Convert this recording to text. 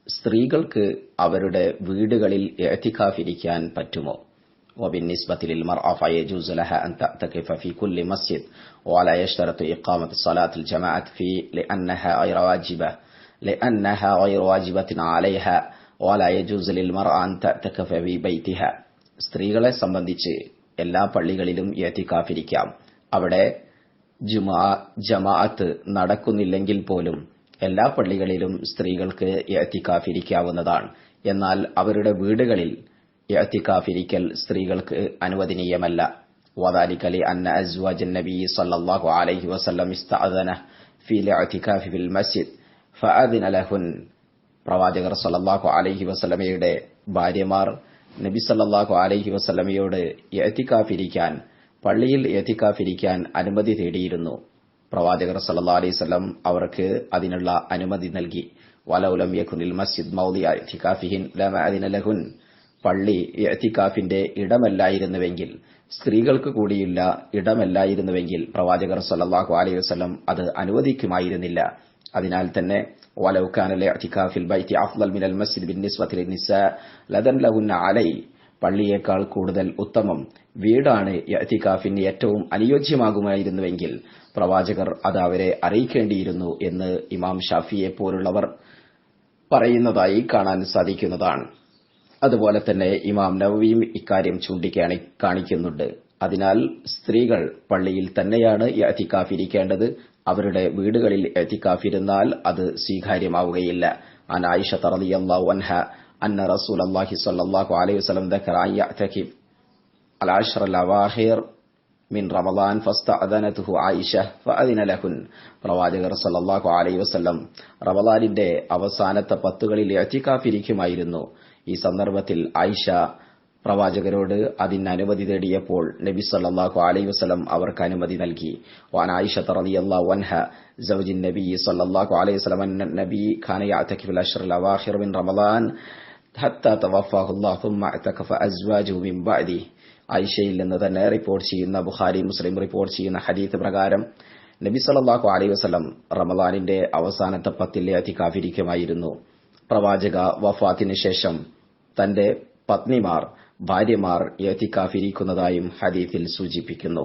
സ്ത്രീകൾക്ക് അവരുടെ വീടുകളിൽ ഇഅ്തികാഫ് ഇരിക്കാൻ പറ്റുമോ? وبالنسبة للمرأة فيجوز لها أن تعتكف في كل مسجد ولا يشترط إقامة صلاة الجماعة فيه لأنها غير واجبة عليها ولا يجوز للمرأة أن تعتكف في بيتها. സ്ത്രീകളെ സംബന്ധിച്ച് എല്ലാ പള്ളികളിലും ഇഅ്തികാഫ് ഇരിക്കാം. അവിടെ ജമാഅത്ത് നടക്കുന്നില്ലെങ്കിൽ പോലും എല്ലാ പള്ളികളിലും സ്ത്രീകൾക്ക് ഇഅ്തികാഫ് ഇരിക്കാവുന്നതാണ്. എന്നാൽ അവരുടെ വീടുകളിൽ ഇഅ്തികാഫ് ഇരിക്കൽ സ്ത്രീകൾക്ക് അനുവദനീയമല്ല. وذلك لأن أزواج النبي صلى الله عليه وسلم استأذن في الاعتكاف في المسجد فأذن لهن. പ്രവാചകർ സല്ലല്ലാഹു അലൈഹി വസല്ലമയുടെ ഭാര്യമാർ നബി സല്ലല്ലാഹു അലൈഹി വസല്ലമയോട് ഇഅ്തികാഫ് ഇരിക്കാൻ, പള്ളിയിൽ ഇഅ്തികാഫ് ഇരിക്കാൻ അനുമതി തേടിയിരുന്നു. പ്രവാചകർ സല്ലല്ലാഹു അലൈഹി വസല്ലം അവർക്ക് അതിനുള്ള അനുമതി നൽകി. വലൗ ലം യകുനിൽ മസ്ജിദ് മൗദിഅ ഇഅ്തികാഫിഹിൻ ലമ അദിന ലഹുൻ. പള്ളി ഇഅ്തികാഫിന്റെ ഇടമല്ലായിരുന്നുവെങ്കിൽ, സ്ത്രീകൾക്ക് കൂടിയുള്ള ഇടമല്ലായിരുന്നുവെങ്കിൽ പ്രവാചകർ സല്ലല്ലാഹു അലൈഹി വസല്ലം അത് അനുവദിക്കുമായിരുന്നില്ല. അതിനാൽ തന്നെ വലൗ കാന ഇഅ്തികാഫ് ഫിൽ ബൈത്തി അഫ്ളൽ മിനൽ മസ്ജിദ് ബിന്നിസ്ബതി ലിന്നിസാ ലദൻ ലഹുന്ന അലൈ. പള്ളിയേക്കാൾ കൂടുതൽ ഉത്തമം വീടാണ് ഇഅ്തികാഫിന് ഏറ്റവും അനുയോജ്യമാകുമായിരുന്നുവെങ്കിൽ പ്രവാചകർ അത് അവരെ അറിയിക്കേണ്ടിയിരുന്നു എന്ന് ഇമാം ഷാഫിയെ പോലുള്ളവർ പറയുന്നതായി കാണാൻ സാധിക്കുന്നതാണ്. അതുപോലെ തന്നെ ഇമാം നവവിയും ഇക്കാര്യം ചൂണ്ടിക്കാണിക്കുന്നുണ്ട്. അതിനാൽ സ്ത്രീകൾ പള്ളിയിൽ തന്നെയാണ് ഇഅ്തികാഫ് ഇരിക്കേണ്ടത്. അവരുടെ വീടുകളിൽ ഇഅ്തികാഫ് ഇരുന്നാൽ അത് സ്വീകാര്യമാവുകയില്ല. അൻ ആയിഷ റളിയല്ലാഹു അൻഹ അന്ന റസൂലുള്ളാഹി സ്വല്ലല്ലാഹു അലൈഹി വസല്ലം ദക്കറ അൻ യഅ്തകിഫ് അൽ അശ്റ അൽ അവാഖിർ മിൻ റമളാൻ ഫസ്തഅദനതുഹു ആയിഷ ഫഅദിന ലഹുൻ. പ്രവാചകർ സല്ലല്ലാഹു അലൈഹി വസല്ലം റമളാനിന്റെ അവസാനത്തെ 10 ഇഅ്തികാഫ് ഇരിക്കുമായിരുന്നു. ഈ സന്ദർഭത്തിൽ ആയിഷ പ്രവാചകരോട് അതിന് അനുമതി തേടിയപ്പോൾ നബി സല്ലല്ലാഹു അലൈഹി വസല്ലം അവർക്ക് അനുമതി നൽകി. വഅൻ ആയിഷ റളിയല്ലാഹു അൻഹ സൗജിൻ നബി സല്ലല്ലാഹു അലൈഹി വസല്ലം അന്ന നബി കാന യഅ്തകിഫു അൽ അശ്റ അൽ അവാഖിർ മിൻ റമളാൻ ഹത്താ തവഫാഹു അല്ലാഹു ثم اعتكف അസ്വാജുഹു മിൻ ബഅദി. ആയിഷയിൽ നിന്ന് തന്നെ റിപ്പോർട്ട് ചെയ്യുന്ന, ബുഖാരി മുസ്ലിം റിപ്പോർട്ട് ചെയ്യുന്ന ഹദീസ് പ്രകാരം നബി സല്ലല്ലാഹു അലൈഹി വസല്ലം റമളാനിന്റെ അവസാനത്തെ 10 ഇഅ്തികാഫ് ഇരിക്കുമായിരുന്നു. പ്രവാചക വഫാത്തിന് ശേഷം തന്റെ ഭാര്യമാർ ഇഅ്തികാഫ് ഇരിക്കുന്നതായും ഹദീസിൽ സൂചിപ്പിക്കുന്നു.